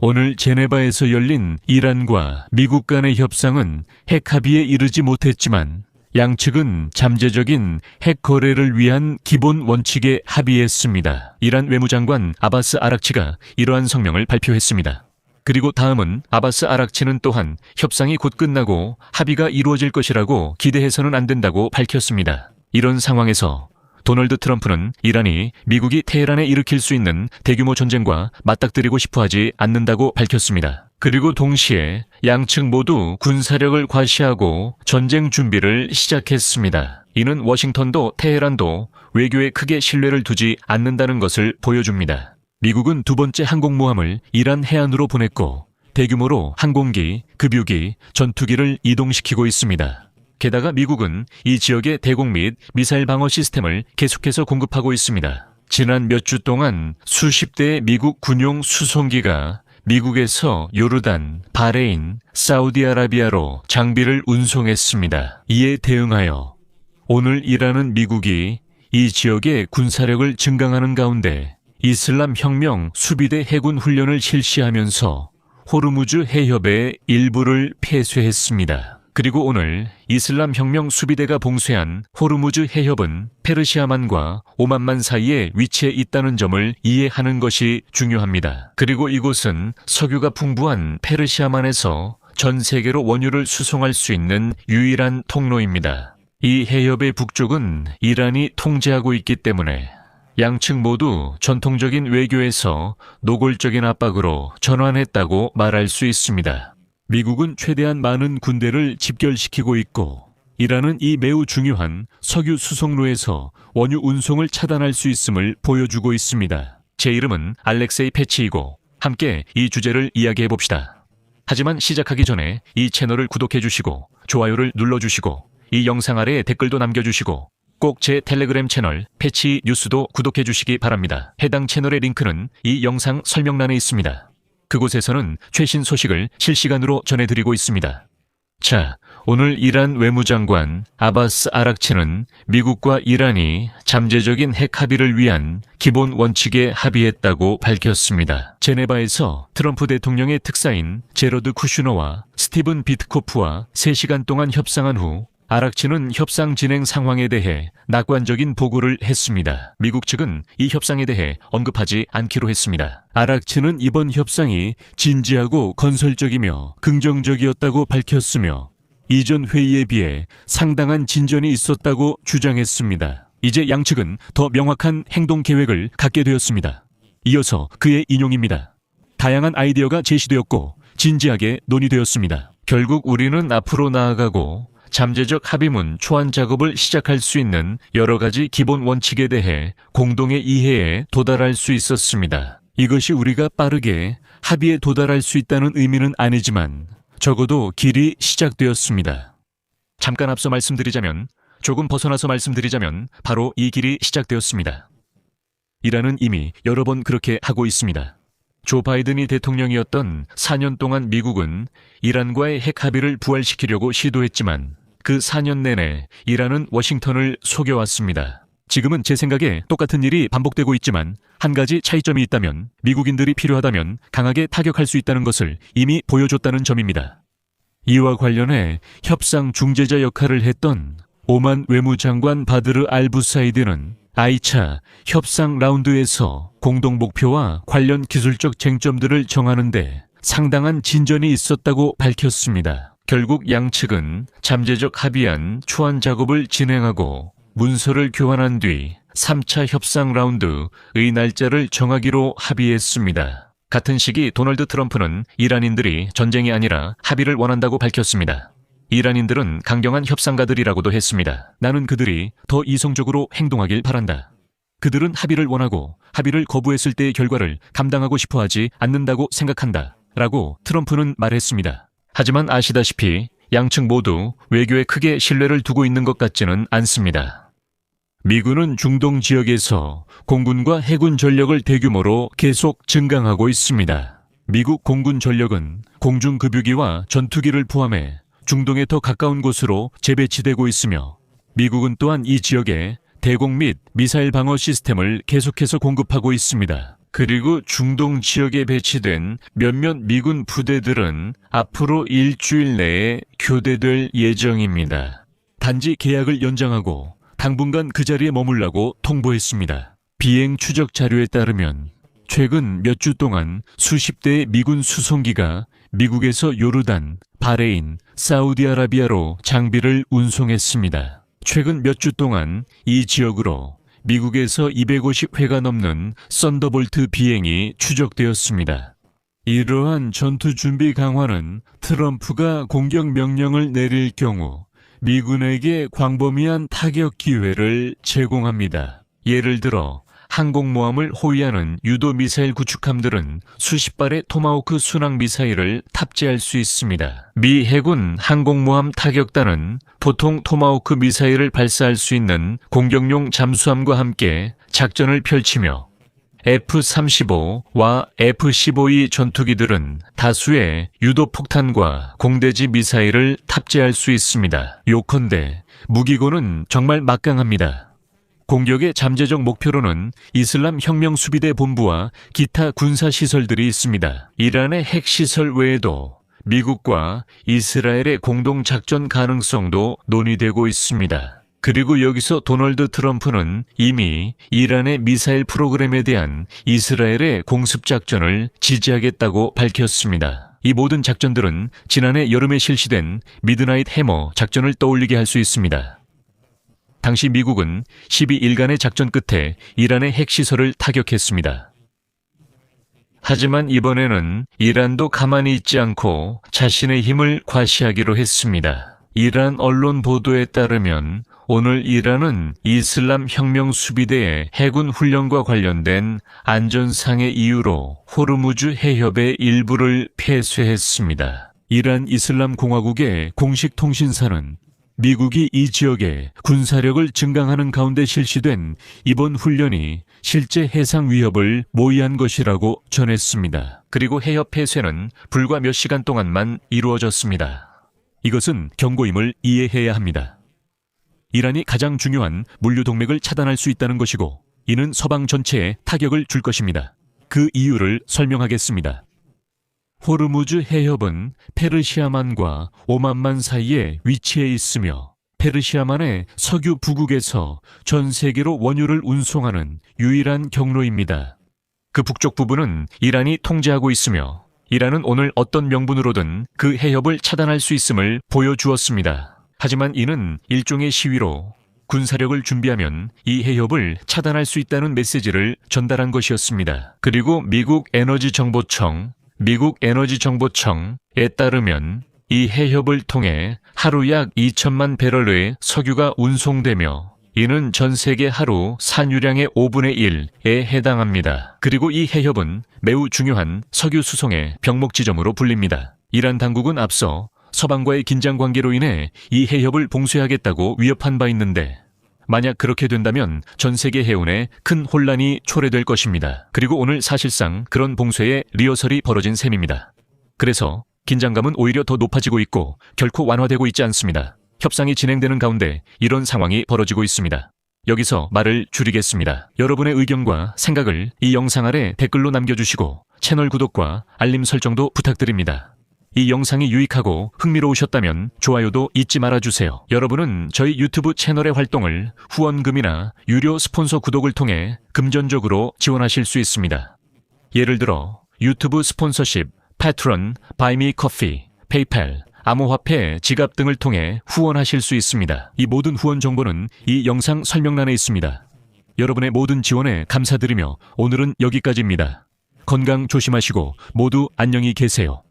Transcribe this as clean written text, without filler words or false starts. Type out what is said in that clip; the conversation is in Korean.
오늘 제네바에서 열린 이란과 미국 간의 협상은 핵 합의에 이르지 못했지만 양측은 잠재적인 핵 거래를 위한 기본 원칙에 합의했습니다. 이란 외무장관 아바스 아락치가 이러한 성명을 발표했습니다. 그리고 다음은 아바스 아락치는 또한 협상이 곧 끝나고 합의가 이루어질 것이라고 기대해서는 안 된다고 밝혔습니다. 이런 상황에서 도널드 트럼프는 이란이 미국이 테헤란에 일으킬 수 있는 대규모 전쟁과 맞닥뜨리고 싶어 하지 않는다고 밝혔습니다. 그리고 동시에 양측 모두 군사력을 과시하고 전쟁 준비를 시작했습니다. 이는 워싱턴도 테헤란도 외교에 크게 신뢰를 두지 않는다는 것을 보여줍니다. 미국은 두 번째 항공모함을 이란 해안으로 보냈고 대규모로 항공기, 급유기, 전투기를 이동시키고 있습니다. 게다가 미국은 이 지역의 대공 및 미사일 방어 시스템을 계속해서 공급하고 있습니다. 지난 몇 주 동안 수십 대의 미국 군용 수송기가 미국에서 요르단, 바레인, 사우디아라비아로 장비를 운송했습니다. 이에 대응하여 오늘 이란은 미국이 이 지역의 군사력을 증강하는 가운데 이슬람 혁명 수비대 해군 훈련을 실시하면서 호르무즈 해협의 일부를 폐쇄했습니다. 그리고 오늘 이슬람 혁명 수비대가 봉쇄한 호르무즈 해협은 페르시아만과 오만만 사이에 위치해 있다는 점을 이해하는 것이 중요합니다. 그리고 이곳은 석유가 풍부한 페르시아만에서 전 세계로 원유를 수송할 수 있는 유일한 통로입니다. 이 해협의 북쪽은 이란이 통제하고 있기 때문에 양측 모두 전통적인 외교에서 노골적인 압박으로 전환했다고 말할 수 있습니다. 미국은 최대한 많은 군대를 집결시키고 있고 이란은 이 매우 중요한 석유 수송로에서 원유 운송을 차단할 수 있음을 보여주고 있습니다. 제 이름은 알렉세이 패치이고 함께 이 주제를 이야기해 봅시다. 하지만 시작하기 전에 이 채널을 구독해 주시고 좋아요를 눌러주시고 이 영상 아래에 댓글도 남겨주시고 꼭 제 텔레그램 채널 패치 뉴스도 구독해 주시기 바랍니다. 해당 채널의 링크는 이 영상 설명란에 있습니다. 그곳에서는 최신 소식을 실시간으로 전해드리고 있습니다. 자, 오늘 이란 외무장관 아바스 아락치는 미국과 이란이 잠재적인 핵 합의를 위한 기본 원칙에 합의했다고 밝혔습니다. 제네바에서 트럼프 대통령의 특사인 제러드 쿠슈너와 스티븐 비트코프와 3시간 동안 협상한 후 아락치는 협상 진행 상황에 대해 낙관적인 보고를 했습니다. 미국 측은 이 협상에 대해 언급하지 않기로 했습니다. 아락치는 이번 협상이 진지하고 건설적이며 긍정적이었다고 밝혔으며 이전 회의에 비해 상당한 진전이 있었다고 주장했습니다. 이제 양측은 더 명확한 행동 계획을 갖게 되었습니다. 이어서 그의 인용입니다. 다양한 아이디어가 제시되었고 진지하게 논의되었습니다. 결국 우리는 앞으로 나아가고 잠재적 합의문 초안 작업을 시작할 수 있는 여러 가지 기본 원칙에 대해 공동의 이해에 도달할 수 있었습니다. 이것이 우리가 빠르게 합의에 도달할 수 있다는 의미는 아니지만 적어도 길이 시작되었습니다. 잠깐 앞서 말씀드리자면, 조금 벗어나서 말씀드리자면 바로 이 길이 시작되었습니다. 이란은 이미 여러 번 그렇게 하고 있습니다. 조 바이든이 대통령이었던 4년 동안 미국은 이란과의 핵 합의를 부활시키려고 시도했지만 그 4년 내내 이란은 워싱턴을 속여왔습니다. 지금은 제 생각에 똑같은 일이 반복되고 있지만 한 가지 차이점이 있다면 미국인들이 필요하다면 강하게 타격할 수 있다는 것을 이미 보여줬다는 점입니다. 이와 관련해 협상 중재자 역할을 했던 오만 외무장관 바드르 알부사이드는 아이차 협상 라운드에서 공동 목표와 관련 기술적 쟁점들을 정하는데 상당한 진전이 있었다고 밝혔습니다. 결국 양측은 잠재적 합의안 초안 작업을 진행하고 문서를 교환한 뒤 3차 협상 라운드의 날짜를 정하기로 합의했습니다. 같은 시기 도널드 트럼프는 이란인들이 전쟁이 아니라 합의를 원한다고 밝혔습니다. 이란인들은 강경한 협상가들이라고도 했습니다. 나는 그들이 더 이성적으로 행동하길 바란다. 그들은 합의를 원하고 합의를 거부했을 때의 결과를 감당하고 싶어 하지 않는다고 생각한다. 라고 트럼프는 말했습니다. 하지만 아시다시피 양측 모두 외교에 크게 신뢰를 두고 있는 것 같지는 않습니다. 미군은 중동 지역에서 공군과 해군 전력을 대규모로 계속 증강하고 있습니다. 미국 공군 전력은 공중급유기와 전투기를 포함해 중동에 더 가까운 곳으로 재배치되고 있으며 미국은 또한 이 지역에 대공 및 미사일 방어 시스템을 계속해서 공급하고 있습니다. 그리고 중동 지역에 배치된 몇몇 미군 부대들은 앞으로 일주일 내에 교대될 예정입니다. 단지 계약을 연장하고 당분간 그 자리에 머물라고 통보했습니다. 비행 추적 자료에 따르면 최근 몇 주 동안 수십 대의 미군 수송기가 미국에서 요르단, 바레인, 사우디아라비아로 장비를 운송했습니다. 최근 몇 주 동안 이 지역으로 미국에서 250회가 넘는 썬더볼트 비행이 추적되었습니다. 이러한 전투 준비 강화는 트럼프가 공격 명령을 내릴 경우 미군에게 광범위한 타격 기회를 제공합니다. 예를 들어 항공모함을 호위하는 유도 미사일 구축함들은 수십 발의 토마호크 순항 미사일을 탑재할 수 있습니다. 미 해군 항공모함 타격단은 보통 토마호크 미사일을 발사할 수 있는 공격용 잠수함과 함께 작전을 펼치며 F-35와 F-15E 전투기들은 다수의 유도폭탄과 공대지 미사일을 탑재할 수 있습니다. 요컨대 무기고는 정말 막강합니다. 공격의 잠재적 목표로는 이슬람 혁명수비대 본부와 기타 군사시설들이 있습니다. 이란의 핵시설 외에도 미국과 이스라엘의 공동작전 가능성도 논의되고 있습니다. 그리고 여기서 도널드 트럼프는 이미 이란의 미사일 프로그램에 대한 이스라엘의 공습작전을 지지하겠다고 밝혔습니다. 이 모든 작전들은 지난해 여름에 실시된 미드나잇 해머 작전을 떠올리게 할 수 있습니다. 당시 미국은 12일간의 작전 끝에 이란의 핵시설을 타격했습니다. 하지만 이번에는 이란도 가만히 있지 않고 자신의 힘을 과시하기로 했습니다. 이란 언론 보도에 따르면 오늘 이란은 이슬람 혁명 수비대의 해군 훈련과 관련된 안전상의 이유로 호르무즈 해협의 일부를 폐쇄했습니다. 이란 이슬람 공화국의 공식 통신사는 미국이 이 지역에 군사력을 증강하는 가운데 실시된 이번 훈련이 실제 해상 위협을 모의한 것이라고 전했습니다. 그리고 해협 폐쇄는 불과 몇 시간 동안만 이루어졌습니다. 이것은 경고임을 이해해야 합니다. 이란이 가장 중요한 물류 동맥을 차단할 수 있다는 것이고 이는 서방 전체에 타격을 줄 것입니다. 그 이유를 설명하겠습니다. 호르무즈 해협은 페르시아만과 오만만 사이에 위치해 있으며 페르시아만의 석유 부국에서 전 세계로 원유를 운송하는 유일한 경로입니다. 그 북쪽 부분은 이란이 통제하고 있으며 이란은 오늘 어떤 명분으로든 그 해협을 차단할 수 있음을 보여주었습니다. 하지만 이는 일종의 시위로 군사력을 준비하면 이 해협을 차단할 수 있다는 메시지를 전달한 것이었습니다. 그리고 미국 에너지 정보청에 따르면 이 해협을 통해 하루 약 2천만 배럴의 석유가 운송되며 이는 전 세계 하루 산유량의 5분의 1에 해당합니다. 그리고 이 해협은 매우 중요한 석유 수송의 병목 지점으로 불립니다. 이란 당국은 앞서 서방과의 긴장 관계로 인해 이 해협을 봉쇄하겠다고 위협한 바 있는데 만약 그렇게 된다면 전 세계 해운에 큰 혼란이 초래될 것입니다. 그리고 오늘 사실상 그런 봉쇄의 리허설이 벌어진 셈입니다. 그래서 긴장감은 오히려 더 높아지고 있고 결코 완화되고 있지 않습니다. 협상이 진행되는 가운데 이런 상황이 벌어지고 있습니다. 여기서 말을 줄이겠습니다. 여러분의 의견과 생각을 이 영상 아래 댓글로 남겨주시고 채널 구독과 알림 설정도 부탁드립니다. 이 영상이 유익하고 흥미로우셨다면 좋아요도 잊지 말아주세요. 여러분은 저희 유튜브 채널의 활동을 후원금이나 유료 스폰서 구독을 통해 금전적으로 지원하실 수 있습니다. 예를 들어 유튜브 스폰서십, 패트런, 바이미커피, 페이팔, 암호화폐, 지갑 등을 통해 후원하실 수 있습니다. 이 모든 후원 정보는 이 영상 설명란에 있습니다. 여러분의 모든 지원에 감사드리며 오늘은 여기까지입니다. 건강 조심하시고 모두 안녕히 계세요.